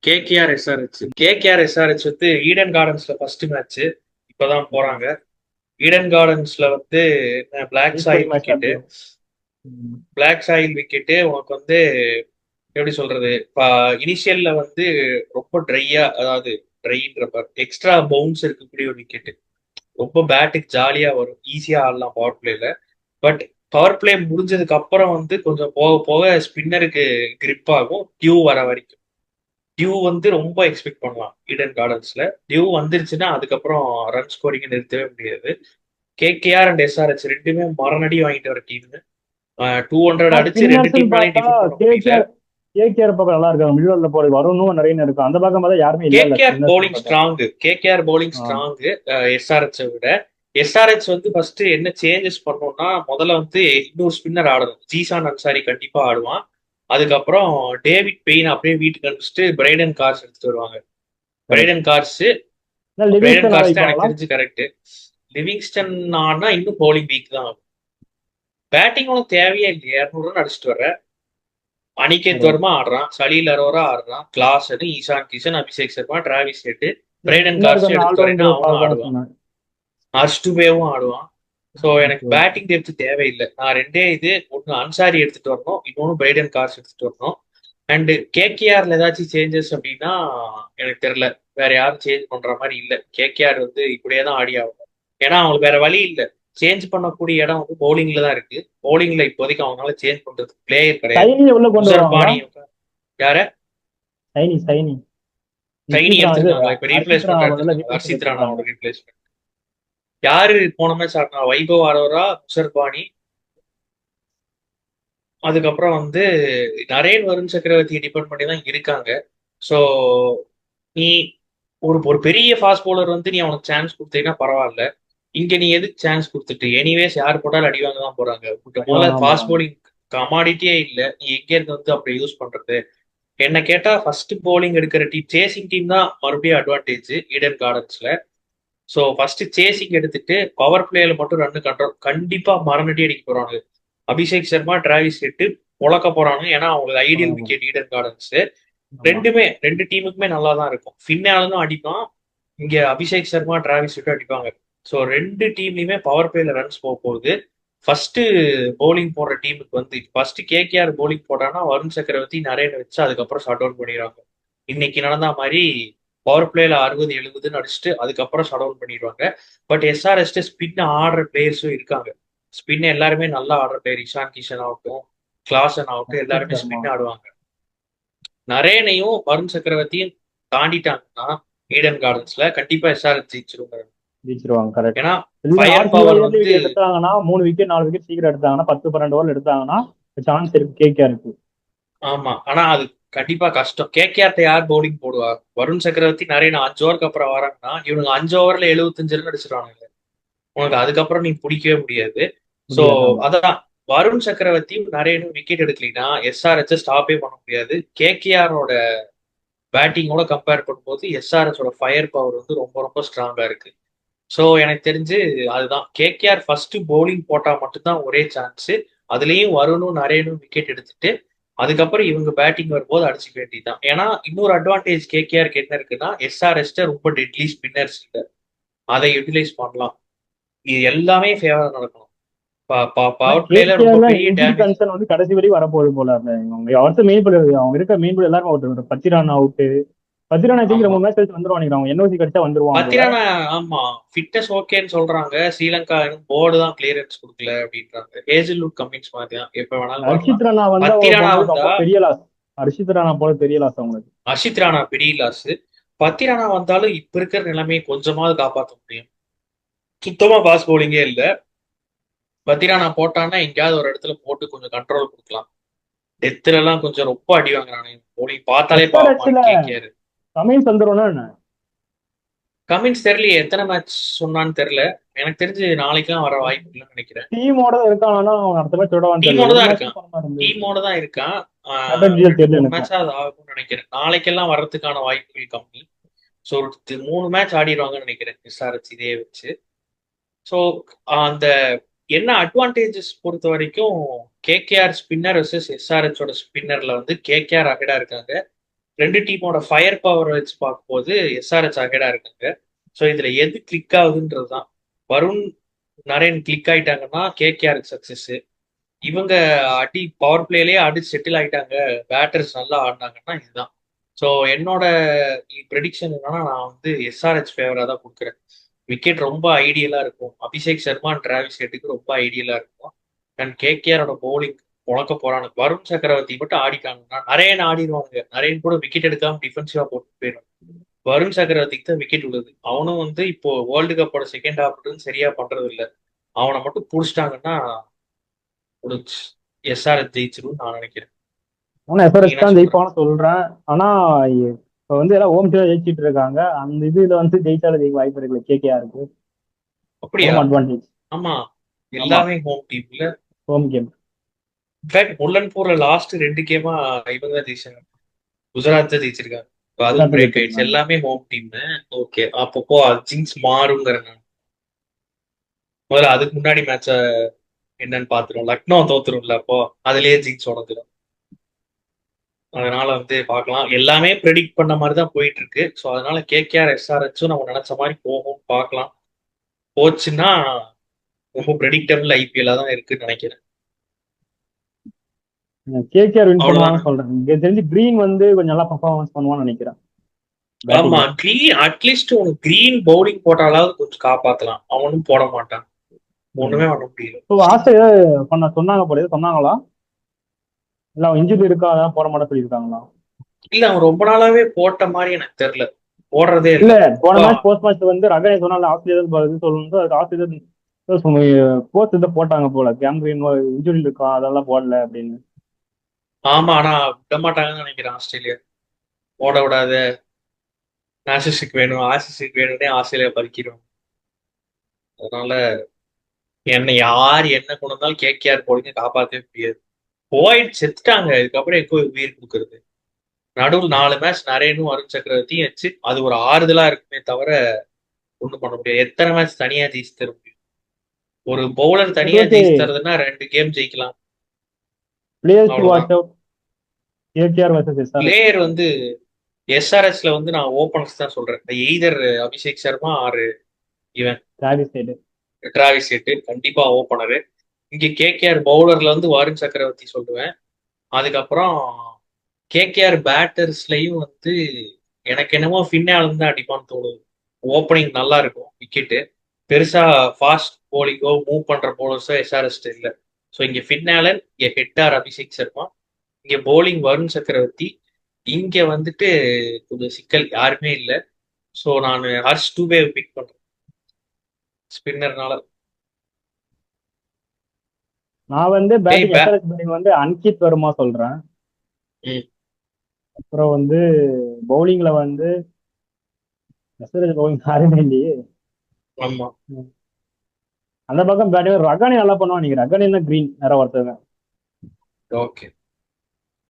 KKR SRH KKR SRH வந்து Eden கார்டன்ஸ்ல first match இப்பதான் போறாங்க. ஈடன் கார்டன்ஸ்ல வந்து பிளாக் ஈக்குவல் சாயில் மேட்ச்ல விக்கெட்டு. அப்படி வரும். ம். பிளாக் சாயில் விக்கெட்டு உனக்கு வந்து எப்படி சொல்றது, இனிஷியல்ல வந்து ரொம்ப ட்ரையா, அதாவது ட்ரைன்ற எக்ஸ்ட்ரா பவுன்ஸ் இருக்கக்கூடிய ஒரு விக்கெட்டு. ரொம்ப பேட்டுக்கு ஜாலியா வரும், ஈஸியா ஆடலாம் பவர் பிளேல. பட் பவர் பிளே முடிஞ்சதுக்கு அப்புறம் வந்து கொஞ்சம் போக போக ஸ்பின்னருக்கு கிரிப் ஆகும் டியூ வர வரைக்கும். டியூ வந்து ரொம்ப எக்ஸ்பெக்ட் பண்ணலாம் ஈடன் கார்டன்ஸ்ல. டியூ வந்துருச்சுன்னா அதுக்கப்புறம் ரன் ஸ்கோரிங் நிறுத்தவே முடியாது. கேகேஆர் அண்ட் எஸ்ஆர்ஹெச் ரெண்டுமே மரணடி வாங்கிட்டு வர டீம். 200 ஆனா அடிச்சு ரெண்டு ஸ்பின்னர்ஸ்ன்னு டீம்னாலையும் பார்த்தா டிஃபெண்ட் பண்ண முடியல. கேகேஆர் கேகேஆர் பக்கம் நல்லா இருக்காங்க. மிடில் ஆர்டர்ல போறது வரணும் நிறைய இருக்கும். அந்த பக்கம் பார்த்தா யாருமே இல்ல கேகேஆர் ஸ்பின்னர்ஸ்ன்னு பவுலிங் பார்த்தா. ஸ்ட்ராங். கேகேஆர் பவுலிங் ஆ, ஸ்ட்ராங் எஸ்ஆர்ஹெச் விட. எஸ்ஆர்ஹெச் வந்து ஃபர்ஸ்ட் என்ன சேஞ்சஸ் பண்ணோம்னா, முதல்ல வந்து இன்னொரு ஸ்பின்னர் ஆடணும். ஜீசான் அன்சாரி கண்டிப்பா ஆடுவான். அதுக்கப்புறம் டேவிட் பெயின் அப்படியே வீட்டுக்கு அனுப்பிச்சிட்டு பிரைடன் கார்ஸ் எடுத்துட்டு வருவாங்க. Correct. Brighton cars. Brighton Livingston cars தான் எனக்கு வைப்பாங்களா? தெரிஞ்சு கரெக்ட். லிவிங்ஸ்டன் ஆனா இன்னும் பவுலிங் வீக் தான். பேட்டிங் ஒன்றும் தேவையே இல்லையே, 200 ரன் அடிச்சிட்டு வர. அனிகேத் கரெக்ட். வர்மா ஆடுறான், சலீல் அரோரா ஆடுறான், Klaasen, Ishan Kishan, Abhishek Sharma, Travis Head, Brydon இன்னொரு கார்ஸ் கொஞ்சம் எடுத்துட்டு வரேன்னா ஆல்ரவுண்டர் அவனும் பார்க்கலாம்னு ஆடுவான். சொன்னேன். அர்ஷ்டுபேவும் ஆடுவான். ஸோ எனக்கு ஓகே. பேட்டிங் டெப்த் தேவையில்லை. நான் ரெண்டே இது, ஒன்று அன்சாரி எடுத்துட்டு வரணும், இன்னொன்று பிரைடன் கார்ஸ் எடுத்துட்டு வரணும். அண்ட் கேகேஆர்ல ஏதாச்சும் சேஞ்சஸ் அப்படின்னா எனக்கு தெரியல. வேற யாரும் சேஞ்ச் பண்ற மாதிரி இல்லை. கேகேஆர் வந்து இப்படியே தான் ஆடி ஆகும். ஏன்னா அவங்களுக்கு வேற வழி இல்லை. சேஞ்ச் பண்ணக்கூடிய இடம் வந்து பவுலிங்ல தான் இருக்கு. பவுலிங்ல இப்போதைக்கு அவங்களால சேஞ்ச் பண்றது பிளேயர் கிடையாது. சைனி உள்ள கொண்டு உசர் வருவாங்களா? பாணி யார சைனி சைனி சைனி நிஷித் ராணா இது எடுத்திருக்காங்களா? இப்ப ஹர்ஷித் ரீப்ளேஸ்மெண்ட் ராணா பதிலா எடுத்திருக்காங்க. நிதிஷ் ஹர்ஷித் எடுத்திருக்காங்க. ராணாவோட ரீப்ளேஸ்மெண்ட். யாரு போன மேட்ச் ஆடினா? வைபவ் அரோரா, உசர் பாணி, அதுக்கப்புறம் வந்து நரேன் வருண் சக்கரவர்த்தியை டிபெண்ட் பண்ணி தான் இருக்காங்க. ஸோ நீ ஒரு ஒரு பெரிய ஃபாஸ்ட் பவுலர் வந்து நீ அவனுக்கு சான்ஸ் கொடுத்தீங்கன்னா பரவாயில்ல. இங்க நீ எதுக்கு சான்ஸ் கொடுத்துட்டு, எனிவேஸ் யார் போட்டாலும் அடிவாங்க தான் போறாங்க. முதல்ல அடிவாங்க தான் ஃபாஸ்ட் போறாங்க. பவுலிங் கமாடிட்டியே இல்லை. நீ எங்க இருந்து வந்து அப்படி யூஸ் பண்றது? என்ன கேட்டா ஃபர்ஸ்ட் bowling எடுக்கிற டீம், சேசிங் டீம் தான் மறுபடியும் அட்வான்டேஜ் ஈடன் கார்டன்ஸ்ல. ஸோ ஃபர்ஸ்ட் சேசிங் எடுத்துட்டு பவர் பிளேல மட்டும் ரன் கண்ட்ரோல் கண்டிப்பா மரணடி அடிக்க போறாங்க. அபிஷேக் சர்மா, டிராவிஸ் ஹெட் பொழக்க போறாங்க. ஏன்னா அவங்களுக்கு ஐடியல் போறாங்க. Wicket Eden Gardens. ஆமா. ரெண்டுமே ரெண்டு டீமுக்குமே நல்லா தான் இருக்கும். ஃபின்னாலும் அடிப்பான். இங்க அபிஷேக் சர்மா, டிராவிஸ் ஹெட் அடிப்பாங்க. ஸோ ரெண்டு டீம்லயுமே பவர் பிளேல ரன்ஸ் போக போகுது. ஃபர்ஸ்ட் bowling போடுற டீமுக்கு வந்து ஃபர்ஸ்ட் கேகேஆர் bowling போட்டான்னா வருண் சக்கரவர்த்தி நரேன் வச்சு அதுக்கப்புறம் ஷட் டவுன் பண்ணிடுவாங்க. இன்னைக்கு நடந்த மாதிரி பவர் பிளேல 60-70 அடிச்சுட்டு அதுக்கப்புறம் ஷட் டவுன் பண்ணிடுவாங்க. பட் எஸ்ஆர்எஸ் ஸ்பின் ஆடுற பிளேயர்ஸும் இருக்காங்க. ஸ்பின் எல்லாருமே நல்லா ஆடுற பிளேயர். இஷான் கிஷன் ஆகட்டும், கிளாசன் ஆகட்டும், ரோஹித் எல்லாருமே சர்மா ஸ்பின் ஆடுவாங்க. நரேனையும் வருண் சக்கரவர்த்தியும் தாண்டிட்டாங்கன்னா ஈடன் கார்டன்ஸ்ல கண்டிப்பா எஸ்ஆர்எஸ் ஜெயிச்சிருவாங்க. ஜெயிச்சிருவாங்க. கரெக்ட். ஏன்னா இதுவே ஃபயர் ஆர்சிபி பவர் இயர்லி வந்து விக்கெட் எடுத்தாங்கன்னா 3 விக்கெட் 4 விக்கெட் சீக்கிரம் எடுத்தாங்கன்னா 10 12 ஓவர் எடுத்தாங்கன்னா சான்ஸ் இருக்கு கேகேஆருக்கு. ஆமா. ஆனா அது கண்டிப்பா கஷ்டம். கேகேஆர்ட்ட யார் பவுலிங் போடுவா? வருண் சக்கரவர்த்தி நிறைய 5 ஓவருக்கு அப்புறம் வராங்கன்னா இவனுங்க 5 ஓவர்ல 75 ரன் அடிச்சிருவானுங்க. உனக்கு அதுக்கப்புறம் நீ பிடிக்கவே முடியாது. சோ முடியாது. ஆமா. அதான், வருண் சக்கரவர்த்தியும் நிறைய விக்கெட் எடுக்கலைன்னா எஸ்ஆர்எச் ஸ்டாப்பே பண்ண முடியாது. கேகேஆரோட பேட்டிங்கோட கம்பேர் பண்ணும்போது எஸ்ஆர்எச்சோட ஃபயர் பவர் வந்து ரொம்ப ரொம்ப ஸ்ட்ராங்கா இருக்கு. ஸோ எனக்கு தெரிஞ்சு அதுதான் கேகேஆர் ஃபர்ஸ்ட் bowling போட்டா மட்டும்தான் ஒரே சான்ஸ். அதுலயும் வருணும் நரேனும் விக்கெட் எடுத்துட்டு அதுக்கப்புறம் இவங்க பேட்டிங் வரும்போது அடிச்சுக்க வேண்டியதுதான். ஏன்னா இன்னொரு அட்வான்டேஜ் கேகேஆருக்கு என்ன இருக்குன்னா, எஸ்ஆர்எஸ் ரொம்ப டெட்லி ஸ்பின்னர்ஸ் இல்லை. அதை யூட்டிலைஸ் பண்ணலாம். இது எல்லாமே ஃபேவரா நடக்கணும். ஆனா பவர் பிளேல ரொம்ப கேகேஆர்ல பெரிய இன்ஜுரி டேமேஜ். கன்சர்ன் வந்து கடைசி வரைக்கும் வரப்போகுது போல. அவங்க அடுத்த மெயின் பிளேயர் அவங்க இருக்க மெயின் பிளேயர் எல்லாரும் அவுட். பத்திரான் அவுட். பத்திரான் ஐ திங்க் ஆமா, 2 3 மேட்ச் கழிச்சு வந்துருவாங்க. அவங்க என்ஓசி கிடைச்சா வந்துருவான் போல. பத்திரானா. ஆமா, ஃபிட்னஸ் ஓகேன்னு சொல்றாங்க. ஸ்ரீலங்கா போர்டு தான் கிளியரன்ஸ் கொடுக்கல அப்படின்றாங்க. ஹேசில்வுட் கமின்ஸ் மாதிரி தான், எப்ப வேணாலும் வரலாம். ஹர்ஷித் ராணா வந்து அவங்க பத்திரானா போனது வந்தா ரொம்ப பெரிய லாஸ். ஹர்ஷித் ராணா போல பெரிய லாஸ் அவங்களுக்கு. அஷித் ராணா பெரிய லாஸ். பத்திரானா வந்தாலும் இப்ப இருக்கிற நிலைமையை கொஞ்சமாவது காப்பாற்ற முடியும். சுத்தமா பாஸ் bowling-ஏ இல்ல. பத்திரானா போட்டான்னா எங்கேயாவது ஒரு இடத்துல போட்டு கொஞ்சம் கண்ட்ரோல் கொடுக்கலாம். டெத்துல எல்லாம் கொஞ்சம் ரொம்ப அடி வாங்குறானு bowling பார்த்தாலே பாவமா எஸ்ஆர்ஹெச்ல இருக்கு கேகேஆர். கமின்ஸ் வந்துரும்னா என்ன? கமின்ஸ் தெரியலையே எத்தனை மேட்ச் சொன்னான்னு தெரியல. எனக்கு தெரிஞ்சு நாளைக்கெல்லாம் வர வாய்ப்பு இல்லைன்னு நினைக்கிறேன். டீமோட இருக்காங்கன்னா அவன் அடுத்த மேட்ச் விடவான்னு தெரியல. டீமோட ஒரு தான் மேட்ச் இருக்கான். பண்ண மாதிரி இருந்தது. டீமோட தான் இருக்கான். கரெக்டா டீல் ரெண்டு தெரியல மூணு எனக்கும். மேட்சா அது ஆகும்னு நினைக்கிறேன். நாளைக்கெல்லாம் வர்றதுக்கான வாய்ப்புகள் கம்மி. ஸோ 3 மேட்ச் ஆடிடுவாங்கன்னு நினைக்கிறேன் எஸ்ஆர்எச் இதே வச்சு. ஸோ அந்த என்ன அட்வான்டேஜஸ் பொறுத்த வரைக்கும் கேகேஆர் ஸ்பின்னர் வர்சஸ் எஸ்ஆர்எச்சோட ஸ்பின்னர்ல வந்து கேகேஆர் அகடா இருக்காங்க. ரெண்டு டீமோட ஃபயர் பவர் வச்சு பார்க்கும்போது எஸ்ஆர்எச் அகேடா இருக்காங்க. ஸோ இதுல எது கிளிக் ஆகுதுன்றதுதான். வருண் நரேன் கிளிக் ஆயிட்டாங்கன்னா கேகேஆர் சக்சஸ். இவங்க அடி பவர் பிளேலயே அடிச்சு செட்டில் ஆயிட்டாங்க, பேட்டர்ஸ் நல்லா ஆடினாங்கன்னா இதுதான். ஸோ என்னோட ப்ரெடிக்ஷன் என்னன்னா, நான் வந்து எஸ்ஆர்ஹெச் ஃபேவரா தான் கொடுக்குறேன். விக்கெட் ரொம்ப ஐடியலா இருக்கும். அபிஷேக் சர்மா அண்ட் டிராவிஸ் ஹெட்டுக்கு ரொம்ப ஐடியலா இருக்கும். அண்ட் கேகேஆரோட பவுலிங் உழக்க போறானு. வருண் சக்கரவர்த்தி மட்டும் ஆடிட்டாங்கன்னா நரேன் ஆடிடுவாங்க. நரேன் கூட விக்கெட் எடுக்காம டிஃபென்சிவா போட்டு போயிடும். வருண் சக்கரவர்த்திக்கு தான் விக்கெட் விழுது. அவனும் வந்து இப்போ வேர்ல்டு கப்போட செகண்ட் ஹாஃப் சரியா பண்றது இல்ல. அவனை மட்டும் புடிச்சிட்டாங்கன்னா முடிச்சு எஸ்ஆர்எச் ஜெயிச்சிரும் நான் நினைக்கிறேன். ஆனா நீ எஸ்ஆர்எஸ் என்ன தான் சொல்ற? ஜெயிப்பான்னு சொல்றேன். ஆனா இப்ப வந்து எல்லாம் ஹோம் டீம் ஜெயிச்சிட்டு இருக்காங்க. அந்த இதுல வந்து ஜெயிச்சாலும் ஜெயிக்க வாய்ப்பு இருக்குல்ல கேகேஆருக்கு. அப்படியா? Home advantage. ஆமா, ஆமா, எல்லாமே ஹோம் டீம்ல. Home game. இன்ஃபேக்ட் முல்லன்பூர்ல லாஸ்ட் 2 கேமா இவங்க தான் ஜெயிச்சாங்க. குஜராத் தான் ஜெயிச்சிருக்காங்க. இப்ப அதுவும் குஜராத் பிரேக் ஆயிடுச்சு. ஜெயிச்சிருக்காங்க. எல்லாமே ஹோம் டீம். ஓகே, அப்பப்போ ஜிங்ஸ் மாறுங்கிறேன் நான். முதல்ல அதுக்கு முன்னாடி மேட்ச என்னன்னு பாத்துரும். லக்னோ தோத்துரும்ல, அப்போ அதுலயே ஜிங்ஸ் உடஞ்சிடும். அதனால வந்து பார்க்கலாம். எல்லாமே ப்ரெடிக்ட் பண்ண மாதிரி தான் போயிட்டு இருக்கு. ஸோ அதனால கேகேஆர் எஸ்ஆர்ஹெச்சும் நம்ம நினைச்ச மாதிரி போகும், பார்க்கலாம். போச்சுன்னா ரொம்ப ப்ரெடிக்டபிள் ஐபிஎல்லா தான் இருக்குன்னு நினைக்கிறேன். கேகேஆர் வின் பண்ணுவாங்கன்னு அவ்வளவுதானே. சொல்றேன். எனக்கு தெரிஞ்சு கிரீன் வந்து கொஞ்சம் நல்லா பர்ஃபார்மன்ஸ் பண்ணுவான்னு நினைக்கிறேன் ஆமா, பேட்டிங்ல. கிரீன் அட்லீஸ்ட் உனக்கு கிரீன் பவுலிங் போட்டாலாவது கொஞ்சம் காப்பாத்தலாம். அவனும் போட மாட்டான். ஒண்ணுமே பண்ண முடியல. இப்போ ஆஸ்திரேலியா சொன்னாங்க போல, சொன்னாங்களா? இல்ல அவன் இன்ஜுரி இருக்கா அதான் போட மாட்டேன் சொல்லியிருக்காங்களா? இல்ல, அவன் ரொம்ப நாளாவே போட்ட மாதிரி எனக்கு தெரியல. போடுறதே இல்ல, இல்ல. போன இப்போ மேட்ச் போஸ்ட் மேட்ச் வந்து ரகனை சொன்னால ஆஸ்திரேலியா இது சொல்லணும். அதுக்கு ஆஸ்திரேலியா போஸ்ட் இதை போட்டாங்க போல, கேம்கிரீன் இன்ஜுரி இருக்கா அதெல்லாம் போடல அப்படின்னு. ஆமா, ஆனா விட மாட்டாங்கன்னு நினைக்கிறேன் ஆஸ்திரேலியா. போட விடாத, ஆசிஸுக்கு வேணும் ஆசிஸுக்கு வேணும்னே ஆஸ்திரேலியா பறிக்கிறோம். அதனால யார் என்ன கொண்டு வந்தாலும் கேகேஆர் போலிங்க காப்பாற்றவே முடியாது. போயிட்டு செத்துட்டாங்க. இதுக்கப்புறம் எக்கோ உயிர் கொடுக்கறது. நடுவில் 4 மேட்ச் நரேனும் வருண் சக்கரவர்த்தியும் வச்சு அது ஒரு ஆறுதலா இருக்குமே தவிர ஒண்ணும் பண்ண முடியாது. எத்தனை மேட்ச் தனியா ஜெயிச்சு தர முடியும்? ஒரு பவுலர் சரி, தனியா ஓகே. ஜெயிச்சு தரதுன்னா 2 கேம் ஜெயிக்கலாம். பிளேயர்ஸ் டு அவ்வளவுதான். Watch out. KKR versus SRH. Player வந்து எஸ்ஆர்எஸ்ல வந்து நான் ஓபனர்ஸ் தான் சொல்றேன். எய்தர் அபிஷேக் சர்மா ஆறு இவன் டிராவிஸ் ஹெட். டிராவிஸ் ஹெட் கண்டிப்பா ஓபனரு. இங்க கேகேஆர் பவுலர்ல வந்து வருண் சக்கரவர்த்தி சொல்லுவேன். அதுக்கப்புறம் கேகேஆர் பேட்டர்ஸ்லயும் வந்து எனக்கு என்னமோ ஃபின்னாலும் தான் அடிப்பான்னு தோணுது. ஓப்பனிங் நல்லா இருக்கும், விக்கெட்டு பெருசா ஃபாஸ்ட் போலிங்கோ மூவ் பண்ற போலர்ஸோ எஸ்ஆர்எஸ் இல்ல. ஸோ இங்க ஃபின்னாலன், இங்க ஹெட்டார் அபிஷேக் சர்மா, இங்க போலிங் வருண் சக்கரவர்த்தி. இங்க வந்துட்டு கொஞ்சம் சிக்கல் யாருமே இல்லை. ஸோ நான் ஹர்ஷ் டூபே பிக் பண்றேன் ஸ்பின்னர்னால. நான் வந்து டேய் பேட்டிங் எஸ்ஆர்எச் பேட்டிங் வந்து அன்கித் வர்மா சொல்றேன். ம், அப்புறம் வந்து பவுலிங்ல வந்து எஸ்ஆர்எச் பவுலிங் யாருமே இல்லையே. ஆமா. அந்த பக்கம் பேட்டிங் ரகானி நல்லா பண்ணுவான். நீங்க ரகானி கிரீன் வேற ஒருத்தவங்க. ஓகே.